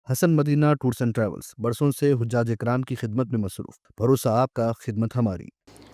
Hasan Madina tours and travels बरसों से हुज्जाज इकराम की खिदमत में मसरूफ। भरोसा आपका, खिदमत हमारी।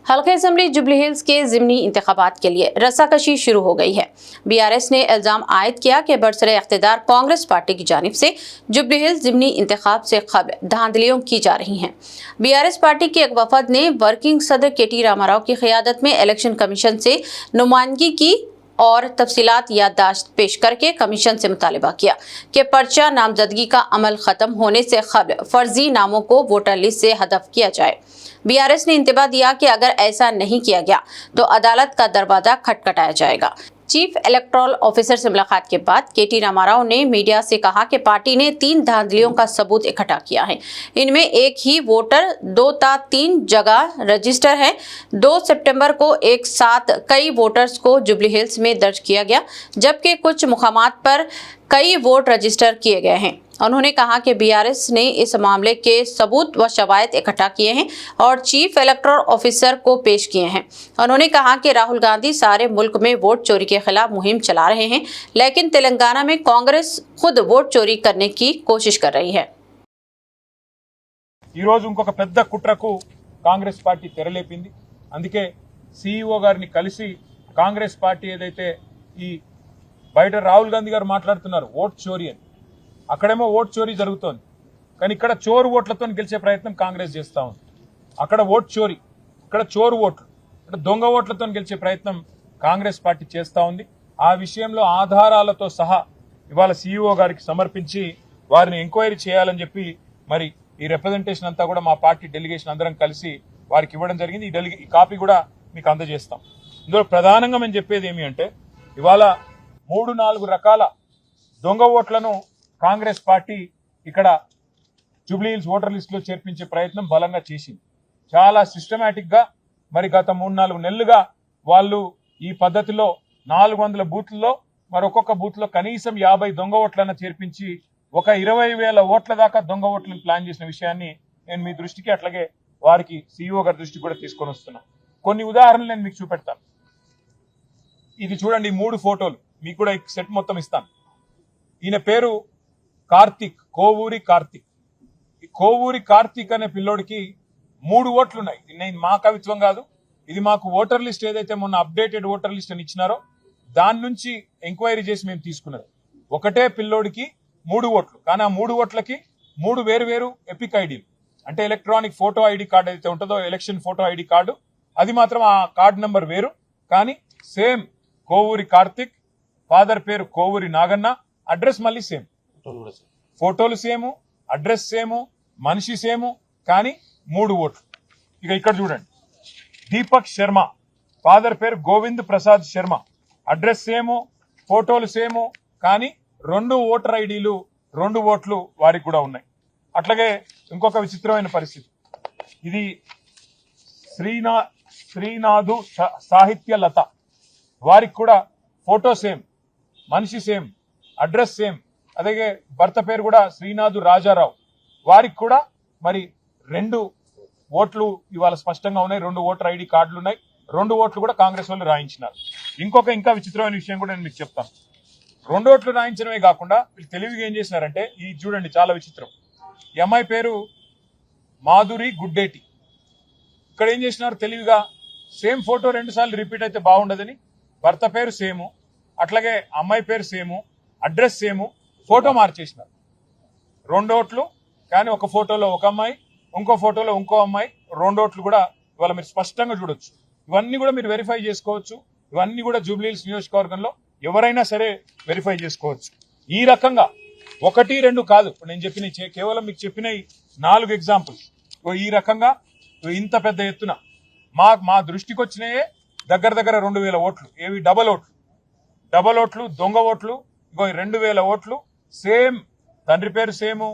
हल्के असम्बली जुबली हिल्स के ज़िमनी इंतखाबात के लिए रस्साकशी शुरू हो गई है। BRS ने इल्ज़ाम आयद किया कि बरसरे इख्तिदार कांग्रेस पार्टी की जानिब से जुबली हिल्स ज़िमनी इंतखाब से कबल धांधलियों की जा रही हैं। BRS पार्टी के एक वफद ने वर्किंग सदर KT रामाराव की क़यादत में इलेक्शन कमीशन से नुमाइंदगी की और तफसीलात याददाश्त पेश करके कमीशन से मुतालबा किया कि पर्चा नामजदगी का अमल खत्म होने से कबल फर्जी नामों को वोटर लिस्ट से हदफ किया जाए। BRS ने इंतबा दिया कि अगर ऐसा नहीं किया गया तो अदालत का दरवाजा खटखटाया जाएगा। चीफ इलेक्टोरल ऑफिसर से मुलाकात के बाद KT रामाराव ने मीडिया से कहा कि पार्टी ने 3 धांधलियों का सबूत इकट्ठा किया है। इनमें एक ही वोटर 2-3 जगह रजिस्टर है। 2 सितंबर को एक साथ कई वोटर्स को जुबली हिल्स में दर्ज किया गया, जबकि कुछ मुकामात पर कई वोट रजिस्टर किए गए हैं। उन्होंने कहा कि BRS ने इस मामले के सबूत व शवाहिद इकट्ठा किए हैं और चीफ इलेक्टोरल ऑफिसर को पेश किए हैं। उन्होंने कहा कि राहुल गांधी सारे मुल्क में वोट चोरी के खिलाफ मुहिम चला रहे हैं, लेकिन तेलंगाना में कांग्रेस खुद वोट चोरी करने की कोशिश कर रही है। ఈ రోజు ఇంకొక పెద్ద కుట్రకు కాంగ్రెస్ పార్టీ తెరలేపింది. అందుకే CEO గారిని కలిసి కాంగ్రెస్ పార్టీ ఏదైతే ఈ బయట రాహుల్ గాంధీ గారు మాట్లాడుతున్నారు ఓట్ చోరీ అని, అక్కడేమో ఓట్ చోరీ జరుగుతోంది, కానీ ఇక్కడ చోరు ఓట్లతో గెలిచే ప్రయత్నం కాంగ్రెస్ చేస్తూ ఉంది. అక్కడ ఓట్ చోరీ, ఇక్కడ చోరు ఓట్లు, ఇక్కడ దొంగ ఓట్లతో గెలిచే ప్రయత్నం కాంగ్రెస్ పార్టీ చేస్తూ ఉంది. ఆ విషయంలో ఆధారాలతో సహా ఇవాళ CEO గారికి సమర్పించి వారిని ఎంక్వైరీ చేయాలని చెప్పి మరి ఈ రిప్రజెంటేషన్ అంతా కూడా మా పార్టీ డెలిగేషన్ అందరం కలిసి వారికి ఇవ్వడం జరిగింది. ఈ కాపీ కూడా మీకు అందజేస్తాం. ఇందులో ప్రధానంగా మేము చెప్పేది ఏమి అంటే, ఇవాళ 3-4 రకాల దొంగ ఓట్లను కాంగ్రెస్ పార్టీ ఇక్కడ జూబ్లీ హిల్స్ ఓటర్ లిస్ట్ లో చేర్పించే ప్రయత్నం బలంగా చేసింది. చాలా సిస్టమేటిక్ గా మరి గత 3-4 నెలలుగా వాళ్ళు ఈ పద్ధతిలో 400 బూత్లలో మరొక బూత్ లో కనీసం 50 దొంగ ఓట్లను చేర్పించి ఒక 20,000 ఓట్ల దాకా దొంగ ఓట్లను ప్లాన్ చేసిన విషయాన్ని నేను మీ దృష్టికి అట్లాగే వారికి CEO గారి దృష్టికి కూడా తీసుకొని వస్తున్నాను. కొన్ని ఉదాహరణలు నేను మీకు చూపెడతాను. ఇది చూడండి, 3 ఫోటోలు మీకు కూడా సెట్ మొత్తం ఇస్తాను. ఈయన పేరు కార్తిక్, కోవూరి కార్తిక్. ఈ కోవూరి కార్తిక్ అనే పిల్లోడికి 3 ఓట్లున్నాయి. నేను మా కవిత్వం కాదు, ఇది మాకు ఓటర్ లిస్ట్ ఏదైతే మొన్న అప్డేటెడ్ ఓటర్ లిస్ట్ అని ఇచ్చినారో దాని నుంచి ఎంక్వైరీ చేసి మేము తీసుకున్నది. ఒకటే పిల్లోడికి 3 ఓట్లు, కానీ ఆ 3 ఓట్లకి 3 వేరు ఎపిక్ ఐడీలు, అంటే ఎలక్ట్రానిక్ ఫోటో ఐడి కార్డు అయితే ఉంటుందో ఎలక్షన్ ఫోటో ఐడి కార్డు, అది మాత్రం ఆ కార్డు నెంబర్ వేరు, కానీ సేమ్ కోవూరి కార్తిక్, ఫాదర్ పేరు కోవూరి నాగన్న, అడ్రస్ మళ్ళీ సేమ్, ఫోటోలు సేము, అడ్రస్ సేము, మనిషి సేము, కానీ 3 ఓట్లు. ఇక ఇక్కడ చూడండి, దీపక్ శర్మ, ఫాదర్ పేరు గోవింద్ ప్రసాద్ శర్మ, అడ్రస్ సేము, ఫోటోలు సేము, కానీ 2 ఓటర్ ఐడీలు, 2 ఓట్లు వారికి కూడా ఉన్నాయి. అట్లాగే ఇంకొక విచిత్రమైన పరిస్థితి, ఇది శ్రీనాథు సాహిత్య లత, వారికి కూడా ఫోటో సేమ్, మనిషి సేమ్, అడ్రస్ సేమ్, అలాగే భర్త పేరు కూడా శ్రీనాథు రాజారావు, వారికి కూడా మరి 2 ఓట్లు ఇవాళ స్పష్టంగా ఉన్నాయి, 2 ఓటర్ ఐడి కార్డులు ఉన్నాయి, 2 ఓట్లు కూడా కాంగ్రెస్ వాళ్ళు రాయించినారు. ఇంకా విచిత్రమైన విషయం కూడా నేను మీకు చెప్తాను. 2 ఓట్లు రాయించడమే కాకుండా వీళ్ళు తెలివిగా ఏం చేసినారంటే, ఈ చూడండి చాలా విచిత్రం, ఈ అమ్మాయి పేరు మాధురి గుడ్డేటి. ఇక్కడ ఏం చేసినారు తెలివిగా, సేమ్ ఫోటో 2 సార్లు రిపీట్ అయితే బాగుండదని భర్త పేరు సేము, అట్లాగే అమ్మాయి పేరు సేము, అడ్రస్ సేము, ఫోటో మార్చేసినారు. 2 ఓట్లు, కానీ ఒక ఫోటోలో ఒక అమ్మాయి, ఇంకో ఫోటోలో ఇంకో అమ్మాయి, 2 ఓట్లు కూడా ఇవాళ మీరు స్పష్టంగా చూడొచ్చు. ఇవన్నీ కూడా మీరు వెరిఫై చేసుకోవచ్చు. ఇవన్నీ కూడా జూబ్లీ హిల్స్ నియోజకవర్గంలో ఎవరైనా సరే వెరిఫై చేసుకోవచ్చు. ఈ రకంగా 1-2 కాదు, ఇప్పుడు నేను చెప్పిన కేవలం మీకు చెప్పిన 4 ఎగ్జాంపుల్స్. ఈ రకంగా ఇంత పెద్ద ఎత్తున మా దృష్టికి వచ్చినాయే దగ్గర 2,000 ఓట్లు. ఏవి డబల్ ఓట్లు, దొంగ ఓట్లు. ఇగో 2,000 ఓట్లు సేమ్, తండ్రి పేరు సేము,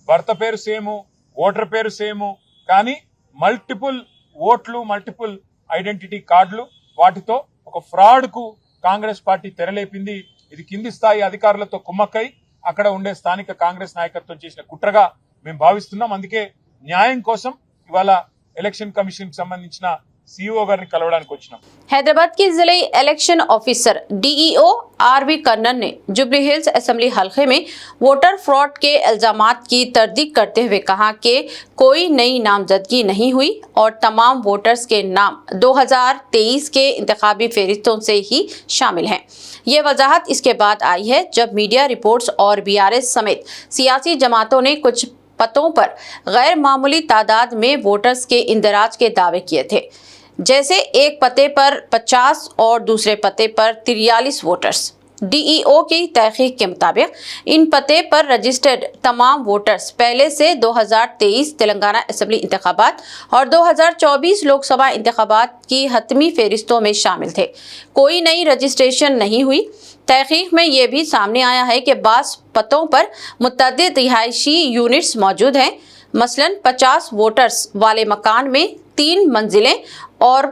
భర్త పేరు సేము, ఓటర్ పేరు సేము, కానీ మల్టిపుల్ ఓట్లు, మల్టిపుల్ ఐడెంటిటీ కార్డులు. వాటితో ఒక ఫ్రాడ్ కు కాంగ్రెస్ పార్టీ తెరలేపింది. ఇది కింది స్థాయి అధికారులతో కుమ్మక్కై అక్కడ ఉండే స్థానిక కాంగ్రెస్ నాయకత్వం చేసిన కుట్రగా మేము భావిస్తున్నాం. అందుకే న్యాయం కోసం ఇవాళ ఎలక్షన్ కమిషన్ కి సంబంధించిన సిఇఓ గారిని కలవడానికి వచ్చినాం. हैदराबाद की जिले election officer DEO RV Kannan ने जुबली हिल्स असेंबली हलके में वोटर फ्रॉड के इल्जामात की तरदीद करते हुए कहा कि कोई नई नामजदगी नहीं हुई और तमाम वोटर्स के नाम 2023 के इंतखाबी फहरिस्तों से ही शामिल हैं। ये वजाहत इसके बाद आई है जब मीडिया रिपोर्ट्स और बीआरएस समेत सियासी जमातों ने कुछ पतों पर गैर मामूली तादाद में वोटर्स के इंदराज के दावे किए थे, जैसे एक पते पर 50 और दूसरे पते पर 43 वोटर्स। डीईओ की तहकीक के मुताबिक इन पते पर रजिस्टर्ड तमाम वोटर्स पहले से 2023 तेलंगाना असेंबली इंतखाबात और 2024 लोकसभा इंतखाबात की हतमी फहरिस्तों में शामिल थे। कोई नई रजिस्ट्रेशन नहीं हुई। तहकीक में ये भी सामने आया है कि बास पतों पर मुतअद्दिद रिहायशी यूनिट्स मौजूद हैं। मसलन 50 वोटर्स वाले मकान में 3 मंजिलें और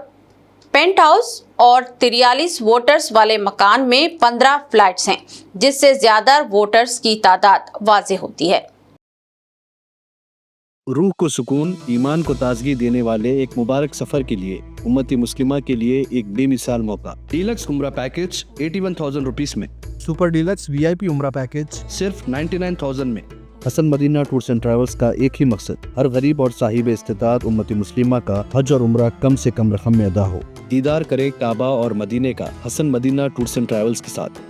पेंट हाउस और 43 वोटर्स वाले मकान में 15 फ्लैट्स हैं, जिससे ज्यादा वोटर्स की तादाद वाज़ेह होती है। रूह को सुकून, ईमान को ताजगी देने वाले एक मुबारक सफर के लिए उम्मती मुस्लिमा के लिए एक बेमिसाल मौका। डीलक्स उम्रा पैकेज 81,000 रुपीस में, सुपर डीलक्स वीआईपी उम्रा पैकेज सिर्फ 99,000 में। Hasan Madina tours and travels का एक ही मकसद, हर गरीब और साहिब इस्तिताअत उम्मती मुस्लिमा का हज और उम्रा कम से कम रकम में अदा हो। दीदार करे काबा और मदीने का Hasan Madina tours and travels के साथ।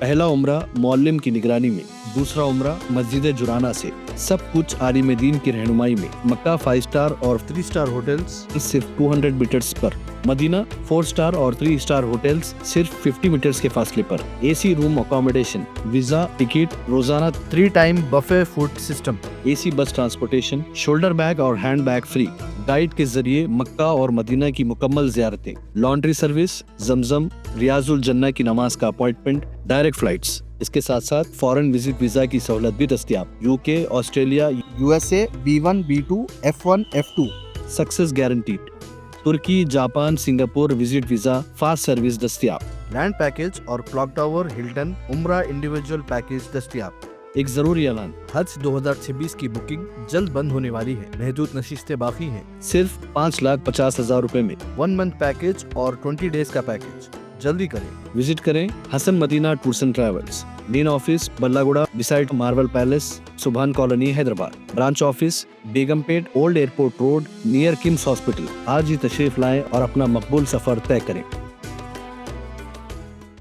पहला उम्रा मौल्लिम की निगरानी में, दूसरा उम्रा मस्जिद जुराना से, सब कुछ आलिम दीन की रहनुमाई में। मक्का 5 स्टार और 3 स्टार होटल्स सिर्फ 200 मीटर्स पर, मदीना 4 स्टार और 3 स्टार होटल्स सिर्फ 50 मीटर्स के फासले पर। AC room accommodation, visa, ticket, रोजाना 3 time buffet food system, AC bus transportation, shoulder bag और हैंड बैग फ्री, गाइड के जरिए मक्का और मदीना की मुकम्मल ज़ियारतें, लॉन्ड्री सर्विस, जमजम, रियाजुल जन्ना की नमाज का अपॉइंटमेंट, डायरेक्ट फ्लाइट्स। इसके साथ साथ फॉरेन विजिट वीजा की सहूलत भी दस्तियाब। UK, Australia, USA, B1, B2, F1, F2 success guaranteed. तुर्की, Japan, Singapore visit visa fast service दस्तियाब। लैंड पैकेज और क्लॉक टावर, हिल्टन, उम्रा इंडिविजुअल पैकेज दस्तियाब। एक जरूरी ऐलान, हज 2026 की बुकिंग जल्द बंद होने वाली है, महदूद नशिस्तें बाकी हैं। सिर्फ 5,50,000 रुपए में 1 मंथ पैकेज और 20 डेज का पैकेज, जल्दी करें। विजिट करें Hasan Madina tours and travels, main office Ballaguda beside marvel palace, Subhan colony, Hyderabad. Branch office Begumpet, old airport road, near KIMS hospital. आज ही तशरीफ लाएं और अपना मकबूल सफर तय करें।